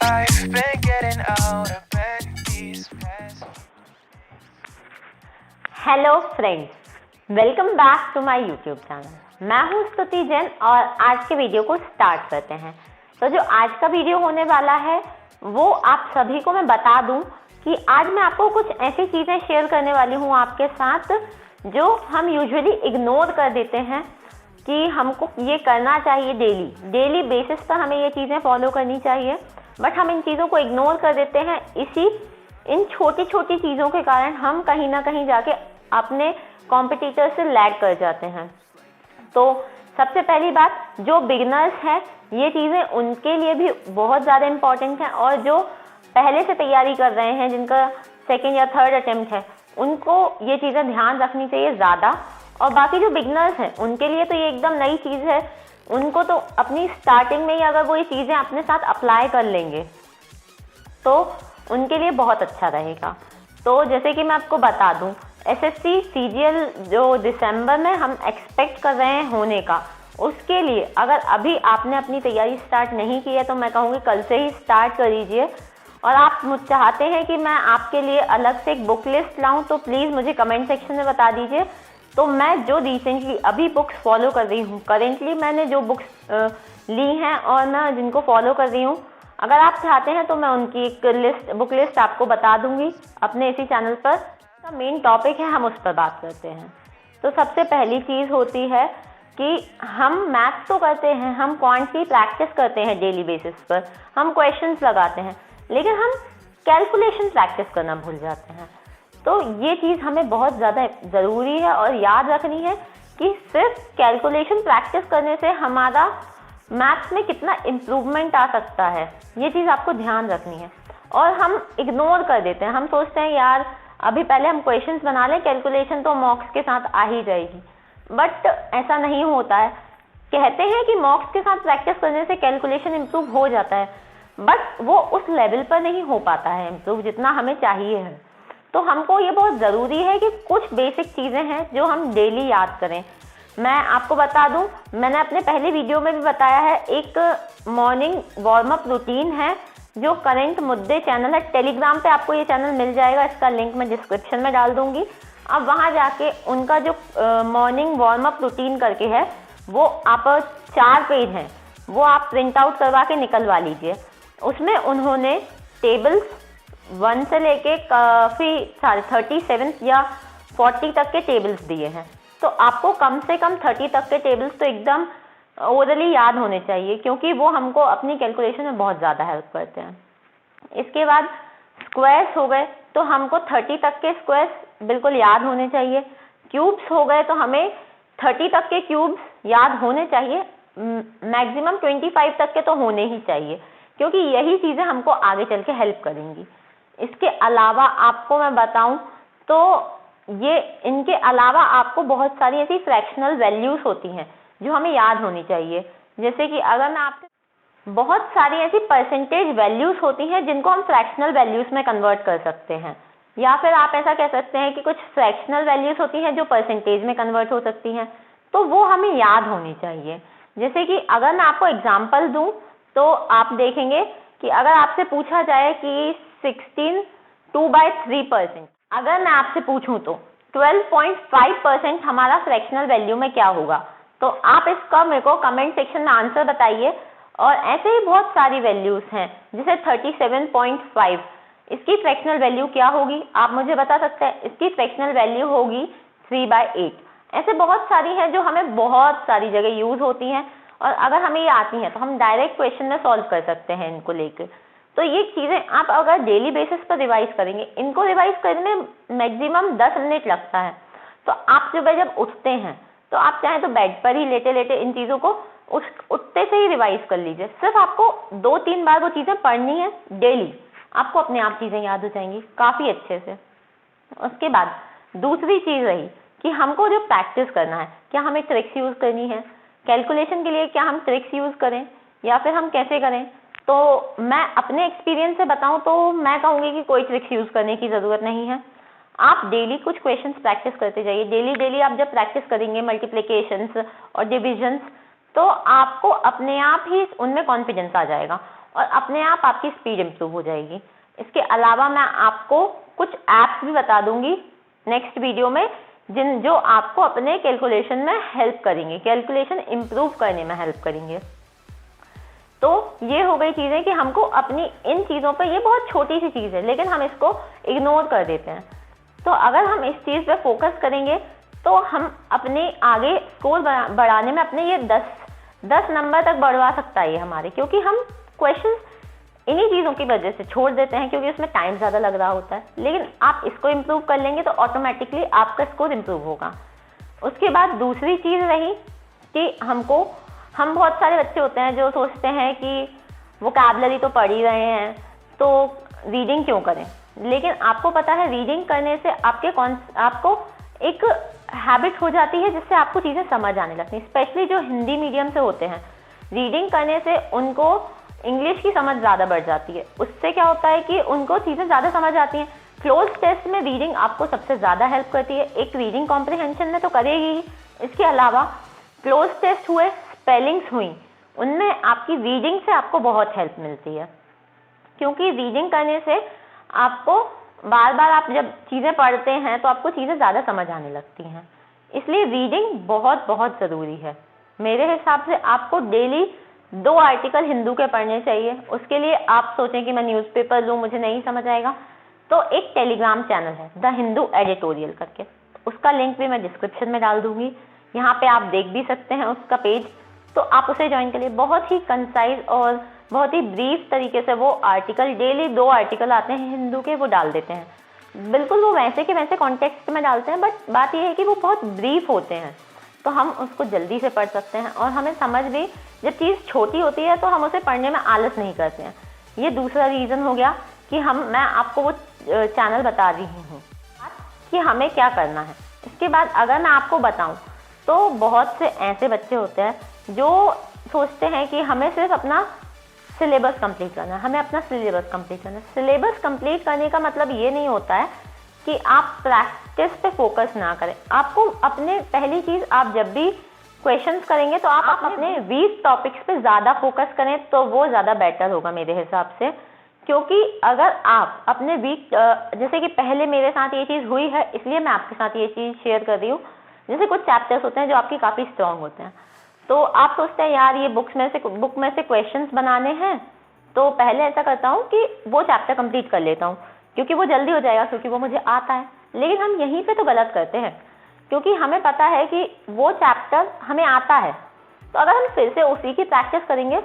I've been getting out of bed these past. Hello friends, welcome back to my YouTube channel. मैं हूं स्तुति जैन और आज के वीडियो को स्टार्ट करते हैं। तो जो आज का वीडियो होने वाला है वो आप सभी को मैं बता दूं कि आज मैं आपको कुछ ऐसी चीज़ें शेयर करने वाली हूं आपके साथ जो हम यूजुअली इग्नोर कर देते हैं कि हमको ये करना चाहिए। डेली बेसिस पर हमें ये चीज़ें फॉलो करनी चाहिए, बट हम इन चीज़ों को इग्नोर कर देते हैं। इन छोटी छोटी चीज़ों के कारण हम कहीं ना कहीं जाके अपने कॉम्पिटिटर से लैग कर जाते हैं। तो सबसे पहली बात, जो बिगिनर्स हैं ये चीज़ें उनके लिए भी बहुत ज़्यादा इम्पॉर्टेंट है, और जो पहले से तैयारी कर रहे हैं, जिनका सेकेंड या थर्ड अटेम्प्ट है, उनको ये चीज़ें ध्यान रखनी चाहिए ज़्यादा। और बाकी जो बिगिनर्स हैं उनके लिए तो ये एकदम नई चीज़ है। उनको तो अपनी स्टार्टिंग में ही अगर वो ये चीज़ें अपने साथ अप्लाई कर लेंगे तो उनके लिए बहुत अच्छा रहेगा। तो जैसे कि मैं आपको बता दूं, एसएससी सीजीएल जो दिसंबर में हम एक्सपेक्ट कर रहे हैं होने का, उसके लिए अगर अभी आपने अपनी तैयारी स्टार्ट नहीं की है तो मैं कहूँगी कल से ही स्टार्ट कर दीजिए। और आप चाहते हैं कि मैं आपके लिए अलग से एक बुक लिस्ट लाऊं तो प्लीज़ मुझे कमेंट सेक्शन में बता दीजिए। तो मैं जो रिसेंटली अभी बुक्स फॉलो कर रही हूँ, करेंटली मैंने जो बुक्स ली हैं और मैं जिनको फॉलो कर रही हूँ, अगर आप चाहते हैं तो मैं उनकी एक बुक लिस्ट आपको बता दूंगी अपने इसी चैनल पर। का मेन टॉपिक है, हम उस पर बात करते हैं। तो सबसे पहली चीज़ होती है कि हम मैथ्स तो करते हैं, हम क्वांटिटी प्रैक्टिस करते हैं डेली बेसिस पर, हम क्वेश्चंस लगाते हैं, लेकिन हम कैलकुलेशन प्रैक्टिस करना भूल जाते हैं। तो ये चीज़ हमें बहुत ज़्यादा ज़रूरी है और याद रखनी है कि सिर्फ कैलकुलेशन प्रैक्टिस करने से हमारा मैथ्स में कितना इम्प्रूवमेंट आ सकता है, ये चीज़ आपको ध्यान रखनी है। और हम इग्नोर कर देते हैं, हम सोचते हैं यार अभी पहले हम क्वेश्चंस बना लें, कैलकुलेशन तो मॉक्स के साथ आ ही जाएगी, बट ऐसा नहीं होता है। कहते हैं कि मॉक्स के साथ प्रैक्टिस करने से कैलकुलेशन इम्प्रूव हो जाता है, बट वो उस लेवल पर नहीं हो पाता है इम्प्रूव जितना हमें चाहिए है। तो हमको ये बहुत ज़रूरी है कि कुछ बेसिक चीज़ें हैं जो हम डेली याद करें। मैं आपको बता दूं, मैंने अपने पहले वीडियो में भी बताया है, एक मॉर्निंग वार्म अप रूटीन है जो करंट मुद्दे चैनल है, टेलीग्राम पे आपको ये चैनल मिल जाएगा, इसका लिंक मैं डिस्क्रिप्शन में डाल दूंगी। अब वहाँ जाके उनका जो मॉर्निंग वार्म अप रूटीन करके है, वो आप 4 पेज हैं, वो आप प्रिंट आउट करवा के निकलवा लीजिए। उसमें उन्होंने टेबल्स 1 से लेके काफ़ी सारे 37 या 40 तक के टेबल्स दिए हैं। तो आपको कम से कम 30 तक के टेबल्स तो एकदम ओरली याद होने चाहिए, क्योंकि वो हमको अपनी कैलकुलेशन में बहुत ज़्यादा हेल्प करते हैं। इसके बाद स्क्वायर्स हो गए, तो हमको 30 तक के स्क्वायर्स बिल्कुल याद होने चाहिए। क्यूब्स हो गए, तो हमें 30 तक के क्यूब्स याद होने चाहिए, मैक्सिमम 25 तक के तो होने ही चाहिए, क्योंकि यही चीज़ें हमको आगे चल के हेल्प करेंगी। इसके अलावा आपको मैं बताऊं तो इनके अलावा आपको बहुत सारी ऐसी फ्रैक्शनल वैल्यूज होती हैं जो हमें याद होनी चाहिए। जैसे कि अगर मैं आपसे, बहुत सारी ऐसी परसेंटेज वैल्यूज होती हैं जिनको हम फ्रैक्शनल वैल्यूज में कन्वर्ट कर सकते हैं, या फिर आप ऐसा कह सकते हैं कि कुछ फ्रैक्शनल वैल्यूज होती हैं जो परसेंटेज में कन्वर्ट हो सकती हैं, तो वो हमें याद होनी चाहिए। जैसे कि अगर मैं आपको एग्जाम्पल दूँ तो आप देखेंगे कि अगर आपसे पूछा जाए कि 16 2/3%, अगर मैं आपसे पूछूं तो 12.5% हमारा फ्रैक्शनल वैल्यू में क्या होगा, तो आप इसका मेरे को कमेंट सेक्शन में आंसर बताइए। और ऐसे ही बहुत सारी वैल्यूज हैं, जैसे 37.5, इसकी फ्रैक्शनल वैल्यू क्या होगी आप मुझे बता सकते हैं? इसकी फ्रैक्शनल वैल्यू होगी 3/8। ऐसे बहुत सारी हैं जो हमें बहुत सारी जगह यूज होती हैं, और अगर हमें ये आती हैं तो हम डायरेक्ट क्वेश्चन में सॉल्व कर सकते हैं इनको लेकर। तो ये चीज़ें आप अगर डेली बेसिस पर रिवाइज करेंगे, इनको रिवाइज करने में मैक्सिमम 10 मिनट लगता है। तो आप सुबह जब उठते हैं तो आप चाहें तो बेड पर ही लेटे लेटे इन चीज़ों को उठते से ही रिवाइज कर लीजिए। सिर्फ आपको 2-3 बार वो चीज़ें पढ़नी है डेली, आपको अपने आप चीज़ें याद हो जाएंगी काफ़ी अच्छे से। उसके बाद दूसरी चीज़ रही कि हमको जो प्रैक्टिस करना है, क्या हमें ट्रिक्स यूज़ करनी है कैलकुलेशन के लिए, क्या हम ट्रिक्स यूज़ करें या फिर हम कैसे करें? तो मैं अपने एक्सपीरियंस से बताऊं तो मैं कहूँगी कि कोई ट्रिक्स यूज़ करने की ज़रूरत नहीं है। आप डेली कुछ क्वेश्चंस प्रैक्टिस करते जाइए। डेली आप जब प्रैक्टिस करेंगे मल्टीप्लिकेशंस और डिविजन्स, तो आपको अपने आप ही उनमें कॉन्फिडेंस आ जाएगा और अपने आप आपकी स्पीड इम्प्रूव हो जाएगी। इसके अलावा मैं आपको कुछ ऐप्स भी बता दूंगी नेक्स्ट वीडियो में जो आपको अपने कैलकुलेशन में हेल्प करेंगे, कैलकुलेशन इम्प्रूव करने में हेल्प करेंगे। तो ये हो गई चीज़ें कि हमको अपनी इन चीज़ों पे, ये बहुत छोटी सी चीज़ है लेकिन हम इसको इग्नोर कर देते हैं। तो अगर हम इस चीज़ पे फोकस करेंगे तो हम अपने आगे स्कोर बढ़ाने में अपने ये 10 नंबर तक बढ़वा सकता है ये हमारे, क्योंकि हम क्वेश्चंस इन्हीं चीज़ों की वजह से छोड़ देते हैं क्योंकि उसमें टाइम ज़्यादा लग रहा होता है। लेकिन आप इसको इम्प्रूव कर लेंगे तो ऑटोमेटिकली आपका स्कोर इम्प्रूव होगा। उसके बाद दूसरी चीज़ रही कि हम बहुत सारे बच्चे होते हैं जो सोचते हैं कि वोकैबुलरी तो पढ़ ही रहे हैं तो रीडिंग क्यों करें। लेकिन आपको पता है रीडिंग करने से आपको एक हैबिट हो जाती है जिससे आपको चीज़ें समझ आने लगती हैं। स्पेशली जो हिंदी मीडियम से होते हैं, रीडिंग करने से उनको इंग्लिश की समझ ज़्यादा बढ़ जाती है। उससे क्या होता है कि उनको चीज़ें ज़्यादा समझ आती हैं। क्लोज टेस्ट में रीडिंग आपको सबसे ज़्यादा हेल्प करती है। एक रीडिंग कॉम्प्रिहेंशन में तो करेगी ही, इसके अलावा क्लोज टेस्ट हुए, स्पेलिंग्स हुई, उनमें आपकी रीडिंग से आपको बहुत हेल्प मिलती है। क्योंकि रीडिंग करने से आपको बार बार आप जब चीज़ें पढ़ते हैं तो आपको चीज़ें ज़्यादा समझ आने लगती हैं। इसलिए रीडिंग बहुत बहुत ज़रूरी है। मेरे हिसाब से आपको डेली 2 आर्टिकल हिंदू के पढ़ने चाहिए। उसके लिए आप सोचें कि मैं न्यूज़पेपर लूँ, मुझे नहीं समझ आएगा, तो एक टेलीग्राम चैनल है द हिंदू एडिटोरियल करके, उसका लिंक भी मैं डिस्क्रिप्शन में डाल दूंगी। यहाँ पे आप देख भी सकते हैं उसका पेज, तो आप उसे ज्वाइन करिए। बहुत ही कंसाइज और बहुत ही ब्रीफ तरीके से वो आर्टिकल, डेली 2 आर्टिकल आते हैं हिंदू के, वो डाल देते हैं। बिल्कुल वो वैसे के वैसे कॉन्टेक्स्ट में डालते हैं, बट बात यह है कि वो बहुत ब्रीफ होते हैं तो हम उसको जल्दी से पढ़ सकते हैं और हमें समझ भी, जब चीज़ छोटी होती है तो हम उसे पढ़ने में आलस नहीं करते हैं। ये दूसरा रीज़न हो गया कि मैं आपको वो चैनल बता रही हूँ कि हमें क्या करना है। इसके बाद अगर मैं आपको बताऊँ तो बहुत से ऐसे बच्चे होते हैं जो सोचते हैं कि हमें सिर्फ अपना सिलेबस कंप्लीट करना है, हमें अपना सिलेबस कंप्लीट करना है। सिलेबस कंप्लीट करने का मतलब ये नहीं होता है कि आप प्रैक्टिस पे फोकस ना करें। आपको अपने, पहली चीज़, आप जब भी क्वेश्चंस करेंगे तो आप अपने वीक टॉपिक्स पे ज़्यादा फोकस करें तो वो ज़्यादा बेटर होगा मेरे हिसाब से। क्योंकि अगर आप अपने वीक, जैसे कि पहले मेरे साथ ये चीज़ हुई है इसलिए मैं आपके साथ ये चीज़ शेयर कर रही हूँ। जैसे कुछ चैप्टर्स होते हैं जो आपकी काफ़ी स्ट्रॉन्ग होते हैं, तो आप सोचते हैं यार ये बुक में से क्वेश्चंस बनाने हैं, तो पहले ऐसा करता हूँ कि वो चैप्टर कंप्लीट कर लेता हूँ क्योंकि वो जल्दी हो जाएगा, क्योंकि वो मुझे आता है। लेकिन हम यहीं पे तो गलत करते हैं, क्योंकि हमें पता है कि वो चैप्टर हमें आता है, तो अगर हम फिर से उसी की प्रैक्टिस करेंगे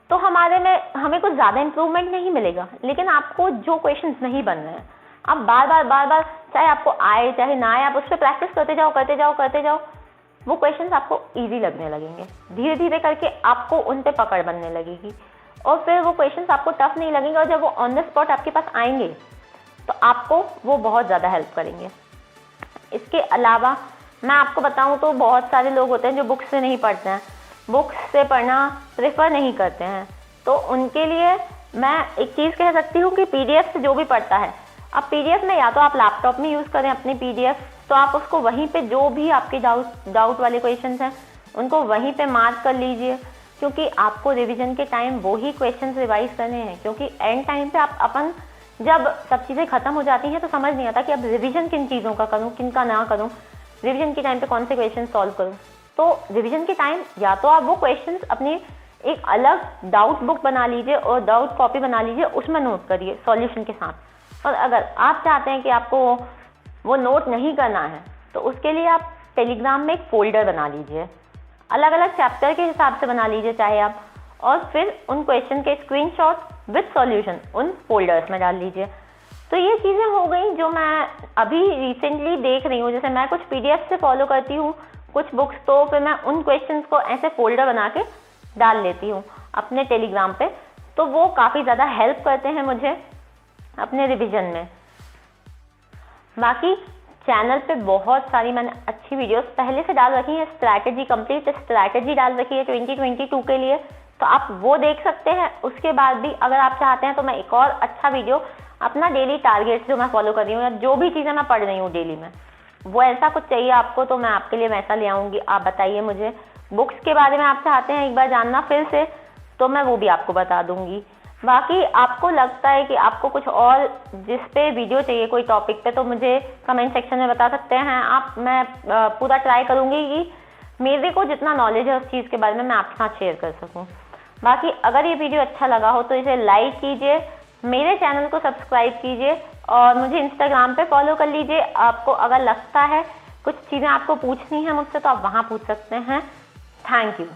तो हमें कुछ ज़्यादा इम्प्रूवमेंट नहीं मिलेगा। लेकिन आपको जो क्वेश्चंस नहीं बन रहे हैं, आप बार बार चाहे आपको आए चाहे ना आए, आप उस पर प्रैक्टिस करते जाओ, वो क्वेश्चंस आपको इजी लगने लगेंगे। धीरे धीरे करके आपको उन पे पकड़ बनने लगेगी और फिर वो क्वेश्चंस आपको टफ नहीं लगेंगे, और जब वो ऑन द स्पॉट आपके पास आएंगे तो आपको वो बहुत ज़्यादा हेल्प करेंगे। इसके अलावा मैं आपको बताऊं तो बहुत सारे लोग होते हैं जो बुक्स से नहीं पढ़ते हैं, बुक्स से पढ़ना प्रेफर नहीं करते हैं, तो उनके लिए मैं एक चीज़ कह सकती हूँ कि PDF से जो भी पढ़ता है, अब PDF में या तो आप लैपटॉप में यूज़ करें अपनी PDF, तो आप उसको वहीं पे जो भी आपके डाउट वाले क्वेश्चंस हैं उनको वहीं पे मार्क कर लीजिए, क्योंकि आपको रिवीजन के टाइम वो ही क्वेश्चंस रिवाइज करने हैं। क्योंकि एंड टाइम पे आप जब सब चीज़ें खत्म हो जाती हैं तो समझ नहीं आता कि अब रिवीजन किन चीज़ों का करूँ, किन का ना करूँ, रिवीजन के टाइम पे कौन से क्वेश्चन सॉल्व करूँ। तो रिवीजन के टाइम या तो आप वो क्वेश्चंस अपनी एक अलग डाउट बुक बना लीजिए और डाउट कॉपी बना लीजिए, उसमें नोट करिए सॉल्यूशन के साथ। और अगर आप चाहते हैं कि आपको वो नोट नहीं करना है तो उसके लिए आप टेलीग्राम में एक फोल्डर बना लीजिए, अलग अलग चैप्टर के हिसाब से बना लीजिए चाहे आप, और फिर उन क्वेश्चन के स्क्रीनशॉट विद सॉल्यूशन उन फोल्डर्स में डाल लीजिए। तो ये चीज़ें हो गई जो मैं अभी रिसेंटली देख रही हूँ। जैसे मैं कुछ PDF से फॉलो करती हूँ कुछ बुक्स, तो फिर मैं उन क्वेश्चंस को ऐसे फोल्डर बना के डाल लेती हूँ अपने टेलीग्राम पे, तो वो काफ़ी ज़्यादा हेल्प करते हैं मुझे अपने रिवीजन में। बाकी चैनल पे बहुत सारी मैंने अच्छी वीडियोस पहले से डाल रखी हैं, स्ट्रैटेजी कंप्लीट स्ट्रैटेजी डाल रखी है 2022 के लिए, तो आप वो देख सकते हैं। उसके बाद भी अगर आप चाहते हैं तो मैं एक और अच्छा वीडियो अपना डेली टारगेट्स जो मैं फॉलो कर रही हूँ या जो भी चीज़ें मैं पढ़ रही हूँ डेली में, वो ऐसा कुछ चाहिए आपको तो मैं आपके लिए वैसा ले आऊँगी। आप बताइए मुझे बुक्स के बारे में आप चाहते हैं एक बार जानना फिर से, तो मैं वो भी आपको बता दूंगी। बाकी आपको लगता है कि आपको कुछ और जिस पे वीडियो चाहिए कोई टॉपिक पे, तो मुझे कमेंट सेक्शन में बता सकते हैं आप। मैं पूरा ट्राई करूंगी कि मेरे को जितना नॉलेज है उस चीज़ के बारे में मैं आपके साथ शेयर कर सकूं। बाकी अगर ये वीडियो अच्छा लगा हो तो इसे लाइक कीजिए, मेरे चैनल को सब्सक्राइब कीजिए और मुझे इंस्टाग्राम पे फॉलो कर लीजिए। आपको अगर लगता है कुछ चीज़ें आपको पूछनी है मुझसे तो आप वहाँ पूछ सकते हैं। Thank you.